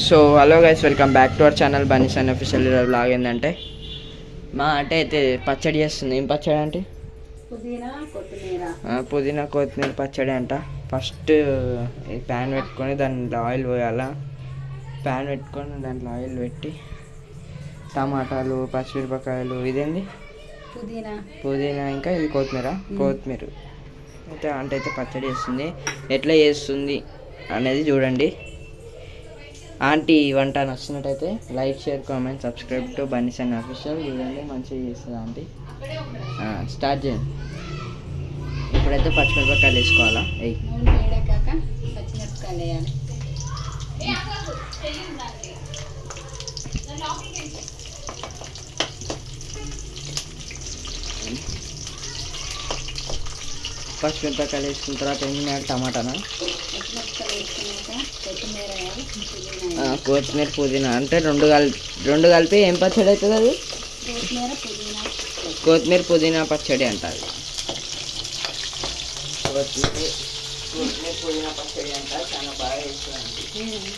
So hello guys, welcome back to our channel Bunny's and official. Blog ఏంటంటే మా అంటే అయితే పచ్చడి చేస్తుంది. ఏం పచ్చడి అంటే పుదీనా కొత్తిమీర పచ్చడి అంట. ఫస్ట్ ప్యాన్ పెట్టుకొని దాంట్లో ఆయిల్ పోయాలా. ప్యాన్ పెట్టుకొని దాంట్లో ఆయిల్ పెట్టి టమాటాలు, పచ్చిమిరపకాయలు, ఇదేంది పుదీనా, ఇంకా ఇది కొత్తిమీర అయితే అయితే పచ్చడి చేస్తుంది. ఎట్లా చేస్తుంది అనేది చూడండి. ఆంటీ వంట నచ్చినట్టయితే like, share, comment, subscribe to Bunny's and official. చూడండి, మంచిగా చేస్తుంది ఆంటీ. స్టార్ట్ చేయండి. ఇప్పుడైతే పచ్చిమిరపకాయలు వేసుకోవాలా. పచ్చిమిరపకాయలు వేయాలి. పచ్చిమిరపకాయలు వేసుకున్న తర్వాత ఏం చేయాలి? టమాటానా, కొత్తిమీర, పుదీనా అంటే రెండు కలిపి ఏం పచ్చడి అవుతుంది? అది కొత్తిమీర పుదీనా పచ్చడి అంటారు. కొత్తిమీర పుదీనా పచ్చడి అంటారు. చాలా బాగా వేస్తుంది.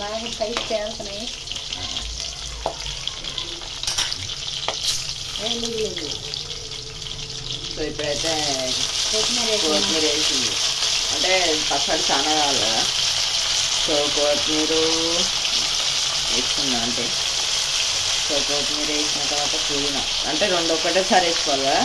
బాగా టైట్ చేస్తున్నాయి. సో ఇప్పుడైతే కొత్తిమీర వేసింది అంటే పచ్చడి చాలా కావాలి కదా. సో కొత్తిమీర వేసుకున్నా అంటే. సో కొత్తిమీర వేసిన తర్వాత పుదీనా అంటే రెండు ఒకటేసారి వేసుకోవాలి కదా.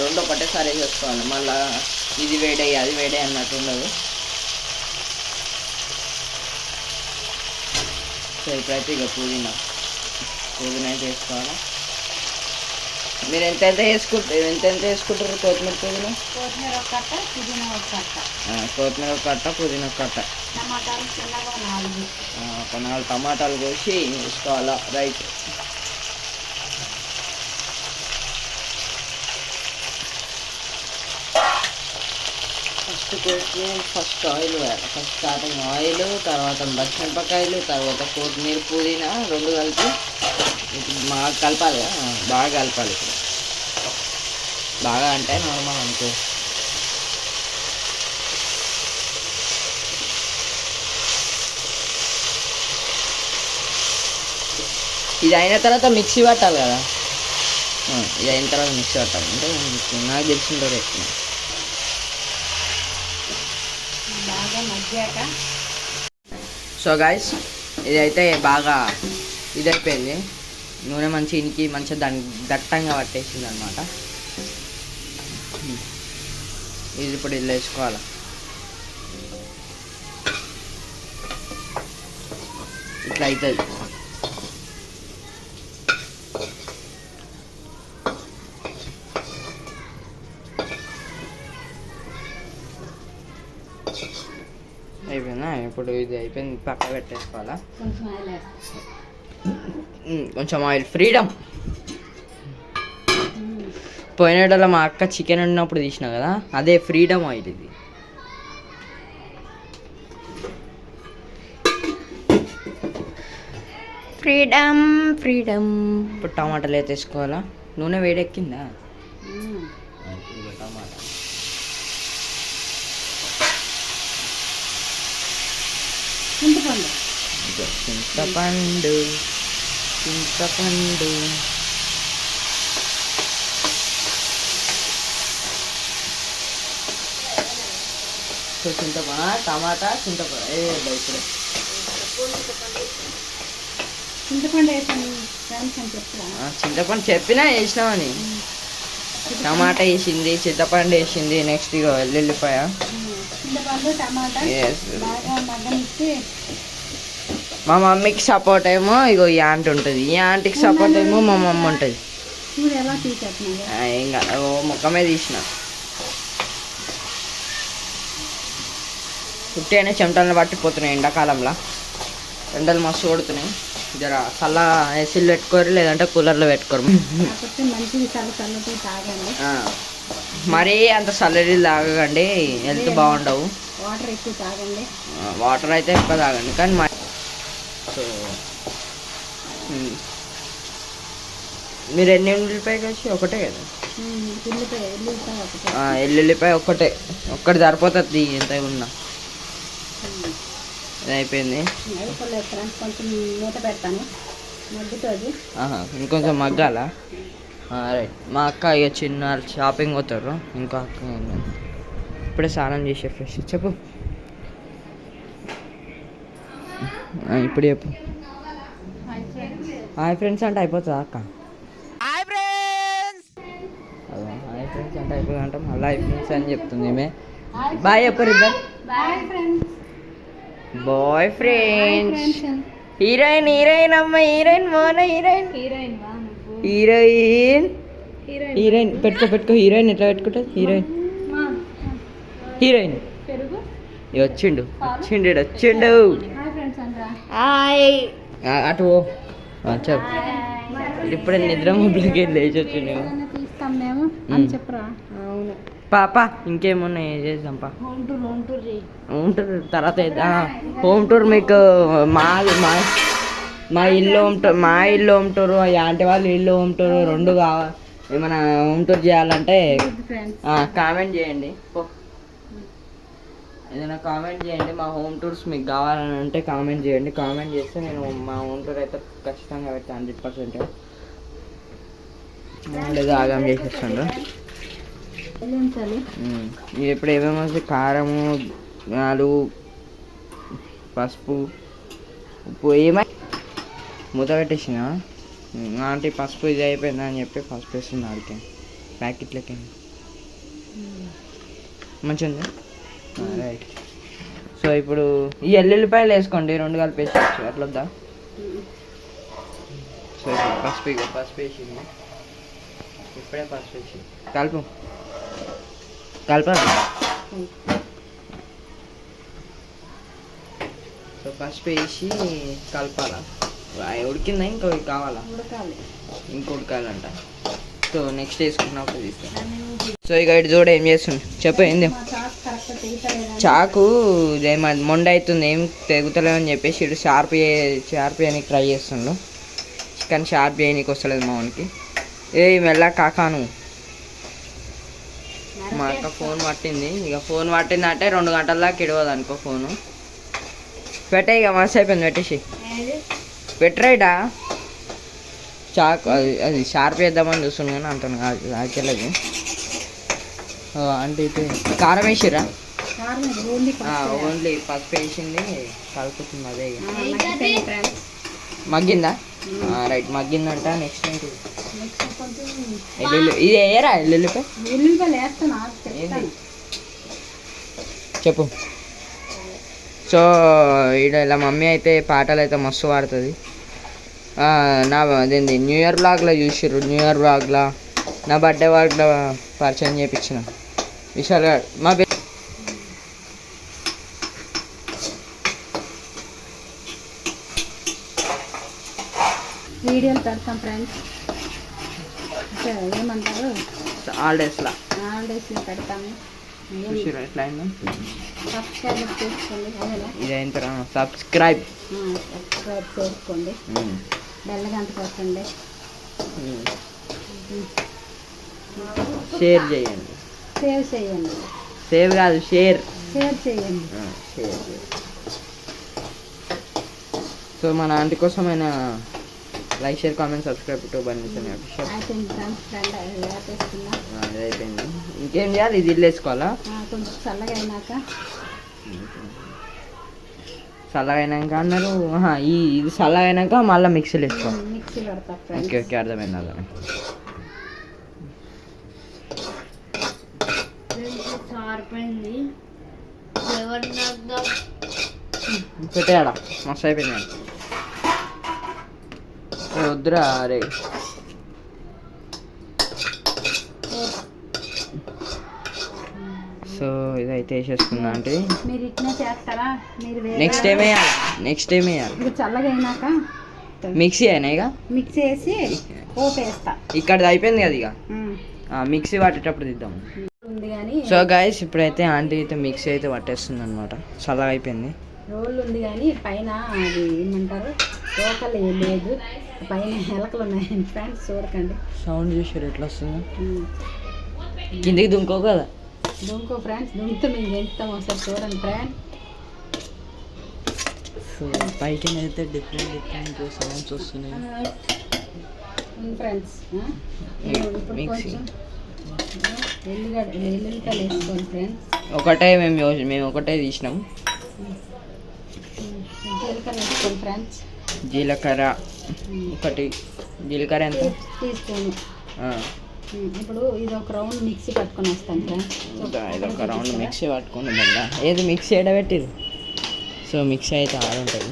రెండు ఒకటేసారి వేసేసుకోవాలి. మళ్ళీ ఇది వేడయ్యి అది వేడే అన్నట్టు ఉండదు. సో ఇప్పుడైతే ఇక పుదీనా అయితే వేసుకోవాలి. మీరు ఎంత వేసుకుంటారు? కొత్తిమీర పుదీనా ఒక కట్ట, పుదీనా ఒక కట్ట. కొత్తిమీర ఒక కట్ట, పుదీనా ఒక కట్ట. టమాటాలు చిన్నగా 4. ఒక 4 టమాటాలు కోసి వేసుకోవాలా. రైట్. ఫస్ట్ ఆయిల్ వేయాలి. ఫస్ట్ స్టార్టింగ్ ఆయిల్, తర్వాత పచ్చిమిరపకాయలు, తర్వాత కొత్తిమీర, పుదీనా రెండు కలిపి బాగా కలపాలి. బాగా కలపాలి. ఇప్పుడు బాగా అంటే నార్మల్ అనుకో. ఇది అయిన తర్వాత మిక్సీ పట్టాలి కదా. ఇది అయిన తర్వాత మిక్సీ పట్టాలి అంటే నాకు తెలిసిందో బాగా మగ్గాక. సో గాయస్, ఇదైతే బాగా ఇదైపోయింది. నూనె మంచి ఇంకి మంచిగా దాన్ని దట్టంగా పట్టేసింది అనమాట. ఇది ఇప్పుడు ఇలా వేసుకోవాలి. ఇట్లా అవుతుంది. అయిపోయిందా? ఇప్పుడు ఇది అయిపోయింది, పక్క పెట్టేసుకోవాలా. కొంచెం ఆయిల్. ఫ్రీడమ్. పోయినట్ల మా అక్క చికెన్ వండినప్పుడు తీసిన కదా, అదే ఫ్రీడమ్ ఆయిల్ ఇది. ఫ్రీడమ్. ఇప్పుడు టమాటాలు అయితే వేసుకోవాలా. నూనె వేడెక్కిందా? టమాటా చింతపండు టమాటా చింతపండు చింతపండు చెప్పినా వేసినామని. టమాటా వేసింది, చింతపండు వేసింది. నెక్స్ట్ ఇక వెల్లుల్లిపాయ. మా మమ్మీకి సపోర్ట్ ఏమో ఇగో ఈ ఆంటీ ఉంటుంది, ఈ ఆంటీకి సపోర్ట్ ఏమో మా మమ్మీ ఉంటుంది. ఇంకా ముఖమే తీసిన పుట్టి అయినా చెమటలను పట్టిపోతున్నాయి. ఎండాకాలంలో ఎండలు మస్తు కొడుతున్నాయి. జర చల్ల ఏసీలు పెట్టుకోరు, లేదంటే కూలర్లో పెట్టుకోరు. మరీ అంత చల్లటి తాగండి, హెల్త్ బాగుండవు. వాటర్ అయితే ఎక్కువ తాగండి. కానీ సో మీరు ఎన్ని ఉల్లిపాయ కలిసి? ఒకటే కదా. ఎల్లుల్లిపాయ ఒక్కటి సరిపోతుంది ఎంత ఉన్నా. ఇది అయిపోయింది. అయిపోలేదు ఫ్రెండ్స్, కొంచెం మూత పెడతాను మగ్గుతుంది. ఇంకొంచెం మగ్గాల. రైట్. మా అక్క ఇక చిన్న షాపింగ్ పోతారు. ఇంకో అక్క ఇప్పుడే స్నానం చేసే ఫ్రెష్. చెప్పు ఇప్పుడు చెప్పు. హాయ్ ఫ్రెండ్స్ అంటే అయిపోతుందా అక్క? హాయ్ ఫ్రెండ్స్ అంటే అయిపోతుంది అంటే మళ్ళీ హాయ్ ఫ్రెండ్స్ అని చెప్తుంది ఈమె. బాయ్ చెప్పరు ఇద్దరు. Boyfriends. హీరోయిన్ హీరోయిన్ అమ్మ హీరోయిన్ మోన హీరోయిన్ హీరోయిన్ హీరోయిన్ పెట్టుకో హీరోయిన్ ఎట్లా పెట్టుకుంటుంది? హీరోయిన్ హీరోయిన్ వచ్చిండు హాయ్ అటు చెప్పు. ఇప్పుడే నిద్ర ముబ్బులకి లేచి వచ్చిండు. పాప ఇంకేమున్నాయి చేద్దాం పా. హోమ్ టూర్ తర్వాత హోమ్ టూర్ మీకు మా ఇల్లు హోమ్ టూర్ ఆంటీ వాళ్ళ ఇల్లు హోమ్ టూర్ రెండు కావాలి. ఏమైనా హోమ్ టూర్ చేయాలంటే కామెంట్ చేయండి. ఏదైనా కామెంట్ చేయండి. మా హోమ్ టూర్స్ మీకు కావాలని అంటే కామెంట్ చేయండి. కామెంట్ చేస్తే నేను మా హోమ్ టూర్ అయితే ఖచ్చితంగా పెడతాను 100%. లేదా ఆగం చేసేస్తుండ్రు. ఇప్పుడు ఏమేమి వస్తాయి? కారము, ఆలు, పసుపు, ఉప్పు ఏమై మూత పెట్టేసిన ఆంటీ. పసుపు ఇది అయిపోయిందా అని చెప్పి పసుపు వేస్తుంది ఆడికి ప్యాకెట్లకి. మంచిగా ఉంది. రైట్. సో ఇప్పుడు ఈ ఎల్లుల్లిపాయలు వేసుకోండి, 2 కలిపేసి అట్లా వద్దా? సో ఇప్పుడు పసుపు వేసింది. ఇప్పుడే పసుపు వేసి కలపాలి. సో పసుపు వేసి కలపాలా? ఉడికిందా? ఇంకో కావాలా? ఇంకో ఉడకాలంట. సో నెక్స్ట్ వేసుకున్నప్పుడు తీస్తాను. సో ఇక ఇటు చూడ ఏం చేస్తుంది చెప్పు. ఏంది చాకు మొండ అవుతుంది, ఏం తెగుతలేమని చెప్పేసి ఇటు షార్ప్ చేయడానికి ట్రై చేస్తుండు. కానీ షార్ప్ చేయడానికి వస్తలేదు మా వానికి. మెల్ల కాకాను. మా అక్క ఫోన్ పట్టింది. ఇక ఫోన్ పట్టిందంటే 2 గంటల దాకా ఇడవదు అనుకో ఫోను. పెట్టే ఇక మస్తు అయిపోయింది. పెట్టేసి పెట్టరాయిటా చాకు. అది షార్ప్ చేద్దామని చూస్తుంది కానీ అంత ఆకెళ్ళదు. అంటే ఇటు కారం వేసిరా? ఓన్లీ పసుపు వేసింది కలుపుతుంది. అదే మగ్గిందా? రైట్ మగ్గిందంట. నెక్స్ట్ ఏంటి? ఇది వేయరా ఎల్లుల్లిపాయ? చెప్పు. సో ఈడ ఇలా మమ్మీ అయితే పాటలు అయితే మస్తు పాడుతుంది. అదేంటి న్యూ ఇయర్ వ్లాగ్లో చూసిర్రు. న్యూ ఇయర్ వ్లాగ్లో నా బర్త్డే వ్లాగ్లో పరిచయం చేయించిన విశాల్ గారు. మా వీడియోలు పెడతాం ఫ్రెండ్స్. ఏమంటారు? హాలిడేస్లో పెడతాము. ఎట్లా అయిందో సబ్స్క్రైబ్ చేసుకోండి. ఇదైన తర్వాత సబ్స్క్రైబ్ చేసుకోండి. బెల్ల గంట కొట్టండి. షేర్ చేయండి. సేవ్ కాదు షేర్ చేయండి. సో మన ఆంటీ కోసమైనా like share comment subscribe to Bunny official. అది అయిపోయింది. ఇంకేం చేయాలి? ఇది ఇల్లు వేసుకోవాలా? కొంచెం చల్లగా అయినాక అన్నారు. ఇది చల్లగా అయినాక మళ్ళీ మిక్సీలో వేసుకోవాలి. ఓకే ఓకే అర్థమైంది. పెట్టేయాడా? మస్తు అయిపోయింది. వద్దురా అరే. సో ఇదైతే వేసేసుకున్నా అంటే నెక్స్ట్ టైం వేయాలి. చల్లగా అయినాక మిక్సీ అయినా ఇక మిక్సీ వేసి పోపేస్తా. ఇక్కడ అయిపోయింది కదా. ఇక మిక్సీ పట్టేటప్పుడు తీద్దాం. సో గైస్ ఇప్పుడైతే ఆంటీ అయితే మిక్సీ అయితే పట్టేస్తుంది అనమాట. చల్లగా అయిపోయింది. రోల్ ఉంది కానీ పైన అది ఏమంటారు రోకలు లేదు, పైన ఎలకలు ఉన్నాయి ఫ్రెండ్స్. చూడకండి. సౌండ్ చూసారు ఎట్లా వస్తుందో. కిందికి దుంకో కదా. దుంకో ఫ్రెండ్స్. దుంకుతో మేము గెంటుతాం. ఒకసారి చూడండి ఫ్రెండ్. సో పైకి అయితే డిఫరెంట్ సౌండ్స్ వస్తున్నాయి. ఫ్రెండ్స్ ఇప్పుడు మిక్సీ కొంచెం ఎల్లుల్లిపాయలు వేసుకోండి ఫ్రెండ్స్. ఒకటే మేము ఒకటే తీసినాం. జీలకర్ర వేసుకోండి ఫ్రెండ్స్. జీలకర్ర ఒకటి. జీలకర్ర ఎంత? తీసుకోను. ఇప్పుడు ఇది ఒక రౌండ్ మిక్సీ పట్టుకొని వస్తాను ఫ్రెండ్స్. ఇది ఒక రౌండ్ మిక్సీ పట్టుకొని బండా. ఏది మిక్సీ ఎడబెట్టిరు? సో మిక్సీ అయితే ఆడుంటుంది.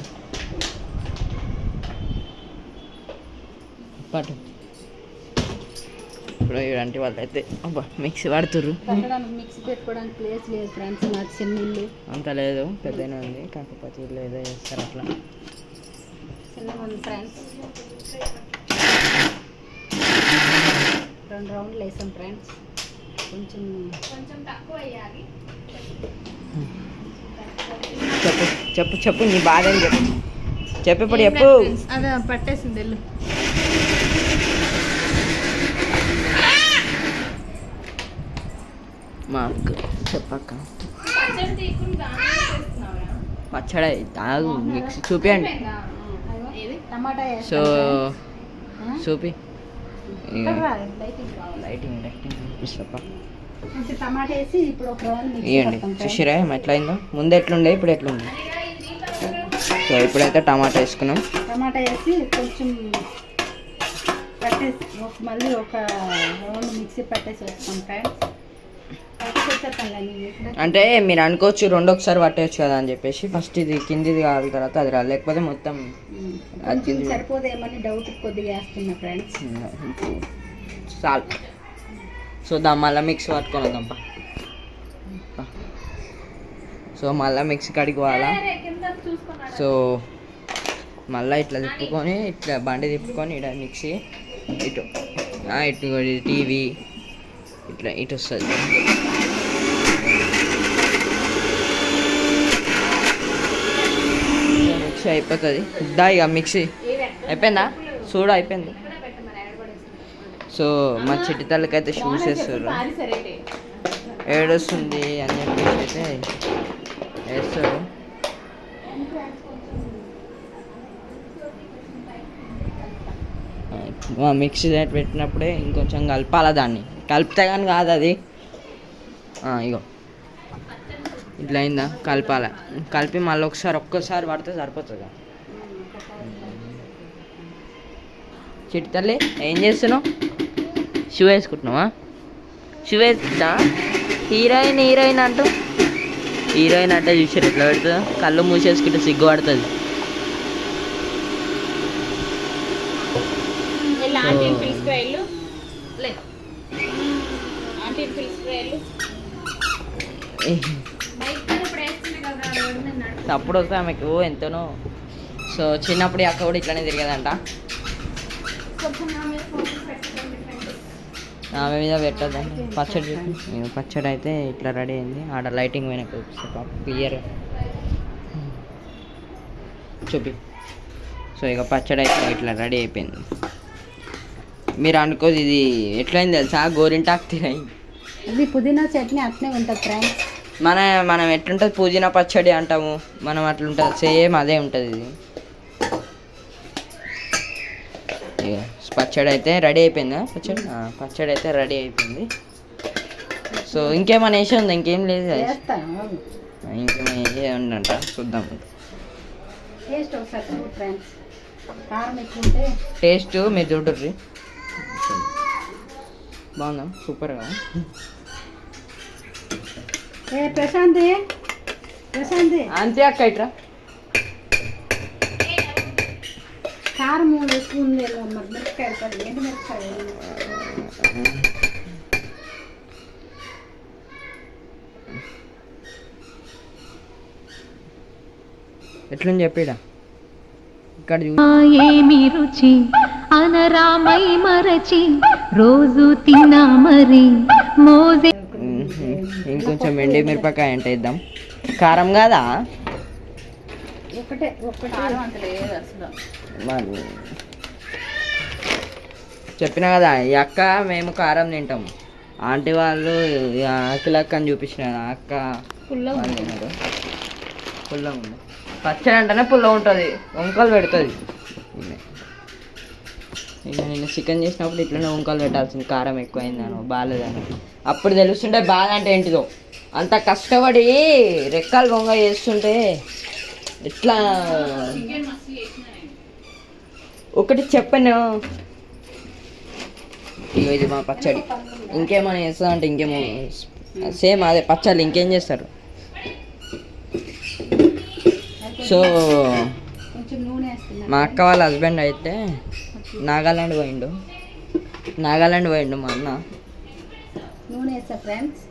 పట్టు. ఇప్పుడు ఇలాంటి వాళ్ళు అయితే అబ్బా మిక్సీ పడుతుర్రు. మిక్సీ పెట్టుకోవడానికి ప్లేస్ లేదు ఫ్రెండ్స్. నాకు చిన్న ఇల్లు అంత లేదు, పెద్దనే ఉంది. కాకపోతే ఇల్లు ఏదో చేస్తారు అట్లా. చిన్నగా ఉంది ఫ్రెండ్స్. 2 రౌండ్లు వేసాం ఫ్రెండ్స్. కొంచెం తక్కువ వేయాలి. చెప్పు నీ బాధ అని చెప్పు ఇప్పుడు చెప్పు. అదే పట్టేసింది వెళ్ళు. మా అక్క చెప్పక్క పచ్చడి తాగు మిక్స్ చూపించండి. టమాటా సో చూపి లైటింగ్ చూపిస్తా. కొంచెం టమాటా వేసి ఇప్పుడు ఒక రౌండ్ ఇవ్వండి. చూసిరా ఎట్లా అయిందో? ముందు ఎట్లుండే ఇప్పుడు ఎట్లుంది? సో ఇప్పుడైతే టమాటా వేసుకున్నాం. టమాటా వేసి కొంచెం పట్టేసి మళ్ళీ ఒక రౌండ్ మిక్సీ పట్టేసి వేస్తాం ఫ్రెండ్స్. అంటే మీరు అనుకోవచ్చు 2 ఒకసారి పట్టేయచ్చు కదా అని చెప్పేసి ఫస్ట్ ఇది కిందిది కావాలి, తర్వాత అది రాదు, లేకపోతే మొత్తం సరిపోదేమని డౌట్ కొద్దిగా వేస్తున్నా ఫ్రెండ్స్. సాల్ట్. సో మళ్ళీ మిక్స్ పట్టుకొని వద్దాంపా. సో మళ్ళీ మిక్సీ కడిగి పోవాలా. సో మళ్ళీ ఇట్లా తిప్పుకొని ఇట్లా బండి తిప్పుకొని ఇట్లా మిక్సీ ఇటు టీవీ ఇట్లా ఇటు వస్తుంది. మిక్సీ అయిపోతుంది. దా ఇక మిక్సీ అయిపోయిందా? చూడు అయిపోయింది. సో మా చిట్టి తల్లికైతే షూస్ వేస్తారు. ఏడొస్తుంది అని చెప్పేసి అయితే వేస్తారు. మిక్సీ దాటి పెట్టినప్పుడే ఇంకొంచెం కలపాల. దాన్ని కలిపితే కానీ కాదు అది. ఇగో ఇట్లా అయిందా? కలపాల. కలిపి మళ్ళీ ఒక్కసారి పడితే సరిపోతుంది. చిట్టి తల్లి ఏం చేస్తున్నావు? షూ వేసుకుంటున్నావా? షూ వేసుకుంటా. హీరోయిన్ అంటూ హీరోయిన్ అంటే చూసారు ఎట్లా పెడుతుందో? కళ్ళు మూసేసుకుంటే సిగ్గుపడుతుంది. అప్పుడు వస్తే ఆమెకు ఎంతనో. సో చిన్నప్పుడు అక్క కూడా ఇట్లానే తిరిగేదంట. ఆమె మీద పెట్టద్దండి. పచ్చడి అయితే ఇట్లా రెడీ అయింది. ఆడ లైటింగ్ పోయినా క్లియర్ చూపి. సో ఇక పచ్చడి అయితే ఇట్లా రెడీ అయిపోయింది. మీరు అనుకోదు ఇది ఎట్లయింది తెలుసా? గోరింటాకు తినాయి. ఇది పుదీనా చట్నీ అట్నే ఉంటుంది ఫ్రెండ్స్. మనం ఎట్లుంటుంది పుదీనా పచ్చడి అంటాము మనం, అట్లుంటుంది సేమ్ అదే ఉంటుంది ఇది. పచ్చడి అయితే రెడీ అయిపోయిందా? పచ్చడి అయితే రెడీ అయిపోయింది. సో ఇంకేమైనా వేసి ఉంది? ఇంకేం లేదు. ఇంకేమైనా వేసే ఉందంట, చూద్దాం. టేస్ట్ మీరు చూడర్రి. బాగుందా? సూపర్గా. ప్రశాంతి అంతే అక్క ఇట్రా. కారం ఎక్కువ ఉంది. మిరపకాయలు ఏంటి మిరపకాయలు? ఎట్లని చెప్పిడా ఇక్కడ ఏమి రుచి అనరామై మరచి రోజు తిన్నా మరి మోజే. ఇంకొంచెం ఎండి మిరపకాయ అంటే ఇద్దాం. కారం కాదా? ఒకటే చెప్పినా కదా ఈ అక్క మేము కారం తింటాం. ఆంటీ వాళ్ళు అఖిల అక్క అని చూపించిన అక్క పుల్లగా ఉంది. పచ్చడి అంటేనే పుల్ల ఉంటుంది, వంకలు పెడుతుంది. ఇక నేను చికెన్ చేసినప్పుడు ఇట్లనే వంకలు పెట్టాల్సింది, కారం ఎక్కువైందాను బాగాలేదని. అప్పుడు తెలుస్తుంటే బాధ అంటే ఏంటిదో. అంత కష్టపడి రెక్కలు వంగ చేస్తుంటే ఎట్లా. ఒకటి చెప్పాను, ఇగో ఇది మా పచ్చడి. ఇంకేమైనా చేస్తా అంటే ఇంకేమో సేమ్ అదే పచ్చళ్ళు ఇంకేం చేస్తారు. సో కొంచెం నూనె వేస్తున్నా. మా అక్క వాళ్ళ హస్బెండ్ అయితే నాగాలాండ్ పోయిండు మా అన్న. నూనె వేస్తా ఫ్రెండ్స్.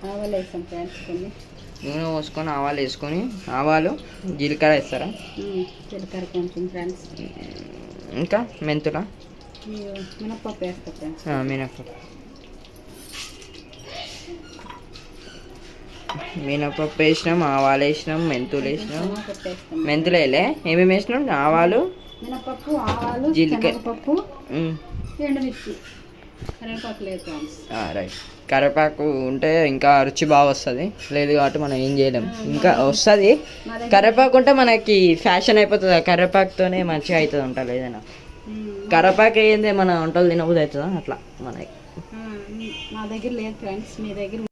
ఆవాలు వేస్తాం ఫ్రెండ్స్ కొన్ని. నూనె పోసుకొని ఆవాలు వేసుకొని, ఆవాలు జీలకర్ర వేస్తారా? జీలకర్ర కొంచెం ఫ్రెండ్స్. ఇంకా మెంతుల మినప్పప్పు వేస్తా ఫ్రెండ్స్. మినపప్పు వేసినాం, ఆవాలు వేసినాం, మెంతులు వేసినాం. వేస్తాం. మెంతులు వేయలే, ఏమేమి వేసినాం? ఆవాలు, మినపప్పు, ఆవాలు, జీలకర్ర, పప్పు, ఎండుమిర్చి, కరివేపాకు లేదు ఫ్రెండ్స్. రైట్. కరివేపాకు ఉంటే ఇంకా రుచి బాగా వస్తుంది, లేదు కాబట్టి మనం ఏం చేయలేం. ఇంకా వస్తుంది కరివేపాకు ఉంటే మనకి ఫ్యాషన్ అయిపోతుంది. కరివేపాకుతోనే మంచిగా అవుతుంది వంటలు ఏదైనా. కరివేపాకు ఏంది మన వంటలు తినబుద్ధి అవుతుందా అట్లా మనకి. మా దగ్గర లేదు ఫ్రెండ్స్, మీ దగ్గర